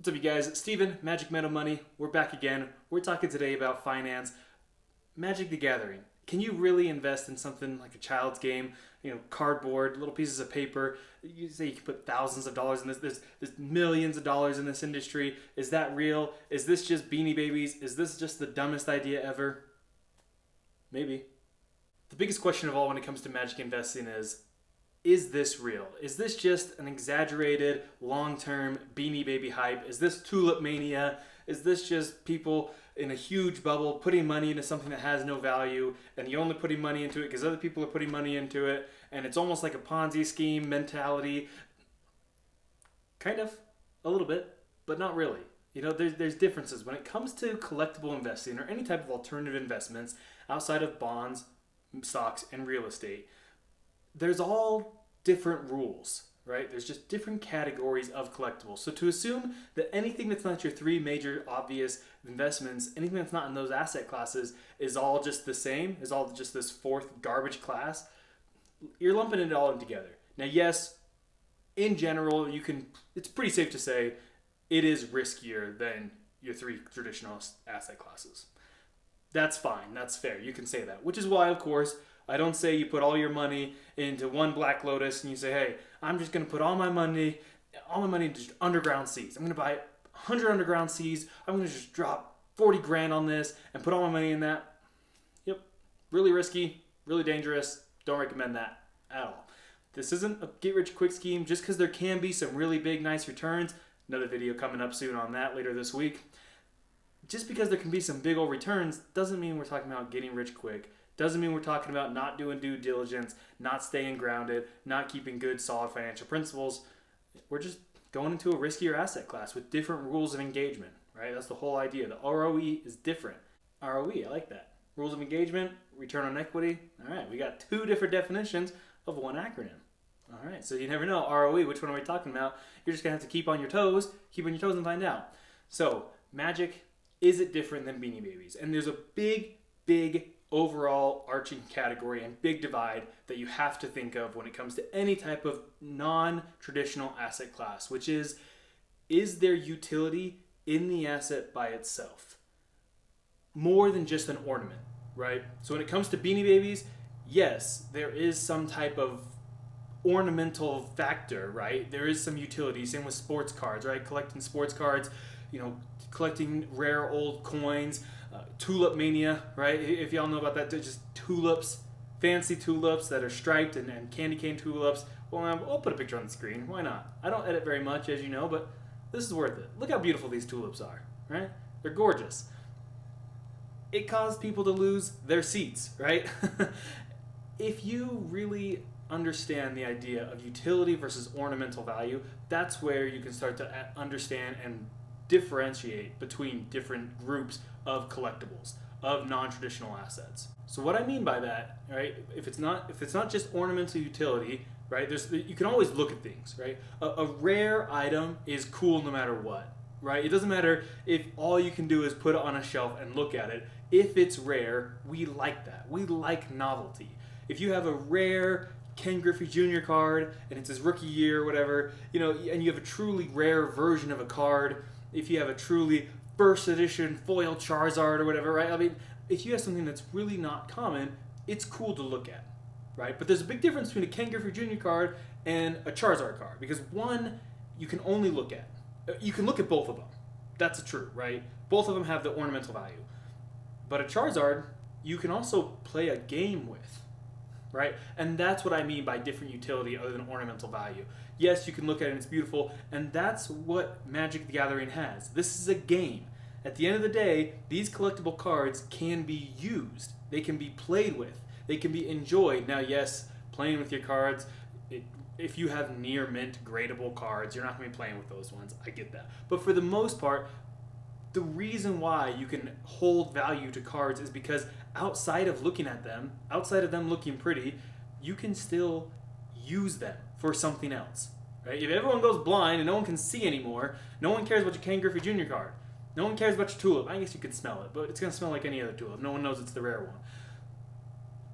What's up, you guys? Steven, Magic Metal Money. We're back again. We're talking today about finance. Magic the Gathering. Can you really invest in something like a child's game? Cardboard, little pieces of paper. You say you can put thousands of dollars in this. There's millions of dollars in this industry. Is that real? Is this just Beanie Babies? Is this just the dumbest idea ever? Maybe. The biggest question of all when it comes to magic investing is this real? Is this just an exaggerated, long-term Beanie Baby hype? Is this tulip mania? Is this just people in a huge bubble putting money into something that has no value, and you're only putting money into it because other people are putting money into it, and it's almost like a Ponzi scheme mentality? Kind of, a little bit, but not really. There's differences when it comes to collectible investing or any type of alternative investments outside of bonds, stocks, and real estate. There's all different rules, right? There's just different categories of collectibles. So to assume that anything that's not your three major obvious investments, anything that's not in those asset classes is all just the same, is all just this fourth garbage class, you're lumping it all in together. Now, yes, in general, it's pretty safe to say it is riskier than your three traditional asset classes. That's fine. That's fair. You can say that, which is why, of course, I don't say you put all your money into one Black Lotus and you say, hey, I'm just going to put all my money into just underground seas. I'm going to buy 100 underground seas. I'm going to just drop 40 grand on this and put all my money in that. Yep. Really risky, really dangerous. Don't recommend that at all. This isn't a get-rich-quick scheme just because there can be some really big, nice returns. Another video coming up soon on that later this week. Just because there can be some big old returns doesn't mean we're talking about getting rich quick. Doesn't mean we're talking about not doing due diligence, not staying grounded, not keeping good, solid financial principles. We're just going into a riskier asset class with different rules of engagement, right? That's the whole idea. The ROE is different. ROE, I like that. Rules of engagement, return on equity. All right, we got two different definitions of one acronym. All right, so you never know, ROE, which one are we talking about? You're just going to have to keep on your toes and find out. So, magic, is it different than Beanie Babies? And there's a big overall arching category and big divide that you have to think of when it comes to any type of non-traditional asset class, which is there utility in the asset by itself? More than just an ornament, right? So when it comes to Beanie Babies, yes, there is some type of ornamental factor, right? There is some utility. Same with sports cards, right? Collecting sports cards, collecting rare old coins, tulip mania, right? If y'all know about that, they're just tulips, fancy tulips that are striped and candy cane tulips. Well, I'll put a picture on the screen. Why not? I don't edit very much, as you know, but this is worth it. Look how beautiful these tulips are, right? They're gorgeous. It caused people to lose their seats, right? If you really understand the idea of utility versus ornamental value, that's where you can start to understand and differentiate between different groups of collectibles, of non-traditional assets. So what I mean by that, right? If it's not just ornamental utility, right? You can always look at things, right? A rare item is cool no matter what, right? It doesn't matter if all you can do is put it on a shelf and look at it. If it's rare, we like that. We like novelty. If you have a rare Ken Griffey Jr. card and it's his rookie year or whatever, and you have a truly rare version of a card, if you have a truly first edition foil Charizard or whatever, right? I mean, if you have something that's really not common, it's cool to look at, right? But there's a big difference between a Ken Griffey Jr. card and a Charizard card, because one you can only look at. You can look at both of them. That's true, right? Both of them have the ornamental value. But a Charizard, you can also play a game with, right? And that's what I mean by different utility other than ornamental value. Yes, you can look at it and it's beautiful, and that's what Magic the Gathering has. This is a game. At the end of the day, these collectible cards can be used. They can be played with. They can be enjoyed. Now, yes, playing with your cards, if you have near mint gradable cards, you're not going to be playing with those ones. I get that. But for the most part, the reason why you can hold value to cards is because outside of looking at them, outside of them looking pretty, you can still use them for something else, right? If everyone goes blind and no one can see anymore, no one cares about your Ken Griffey Jr. card. No one cares about your tulip. I guess you can smell it, but it's going to smell like any other tulip. No one knows it's the rare one.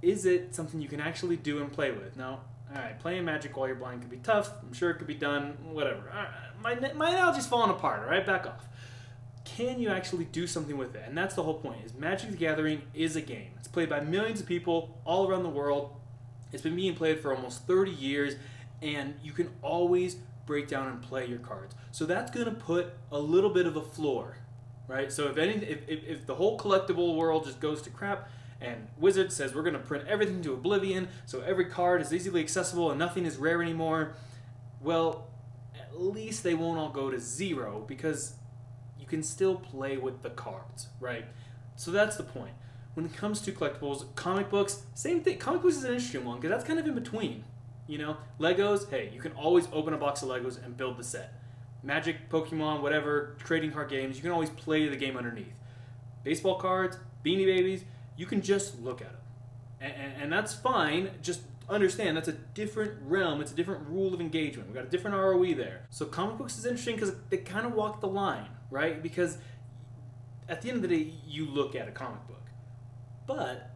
Is it something you can actually do and play with? Now, All right, playing Magic while you're blind could be tough. I'm sure it could be done. Whatever. All right, my analogy's falling apart. All right, back off. Can you actually do something with it? And that's the whole point. Is Magic the Gathering is a game. It's played by millions of people all around the world. It's been being played for almost 30 years, and you can always break down and play your cards. So that's going to put a little bit of a floor, right? So if the whole collectible world just goes to crap, and Wizard says we're going to print everything to oblivion, so every card is easily accessible and nothing is rare anymore, well, at least they won't all go to zero, because you can still play with the cards, right? So that's the point. When it comes to collectibles, comic books, same thing. Comic books is an interesting one because that's kind of in between. You know, Legos, hey, you can always open a box of Legos and build the set. Magic, Pokemon, whatever, trading card games, you can always play the game underneath. Baseball cards, Beanie Babies, you can just look at them. And that's fine, just understand that's a different realm, it's a different rule of engagement. We've got a different ROE there. So comic books is interesting because they kind of walk the line, right? Because at the end of the day, you look at a comic book. But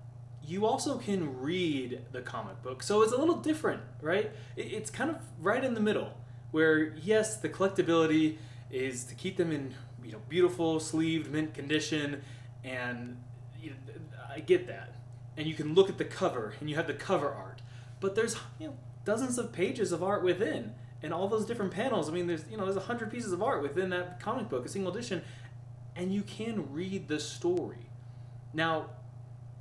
you also can read the comic book. So it's a little different, right? It's kind of right in the middle, where yes, the collectability is to keep them in beautiful, sleeved, mint condition, and I get that. And you can look at the cover, and you have the cover art. But there's dozens of pages of art within, and all those different panels. I mean, there's 100 pieces of art within that comic book, a single edition, and you can read the story. Now,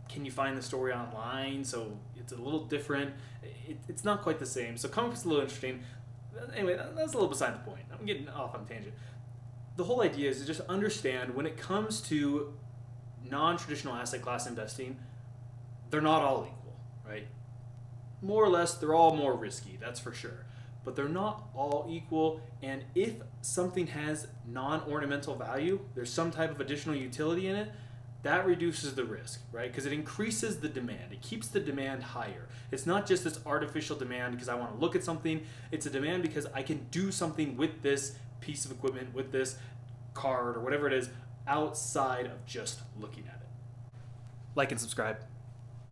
can you find the story online? So it's a little different. It's not quite the same. So comic books is a little interesting. Anyway, that's a little beside the point. I'm getting off on a tangent. The whole idea is to just understand when it comes to non-traditional asset class investing, they're not all equal, right? More or less, they're all more risky, that's for sure. But they're not all equal, and if something has non-ornamental value, there's some type of additional utility in it, that reduces the risk, right? Because it increases the demand. It keeps the demand higher. It's not just this artificial demand because I want to look at something. It's a demand because I can do something with this piece of equipment, with this card or whatever it is, outside of just looking at it. Like and subscribe.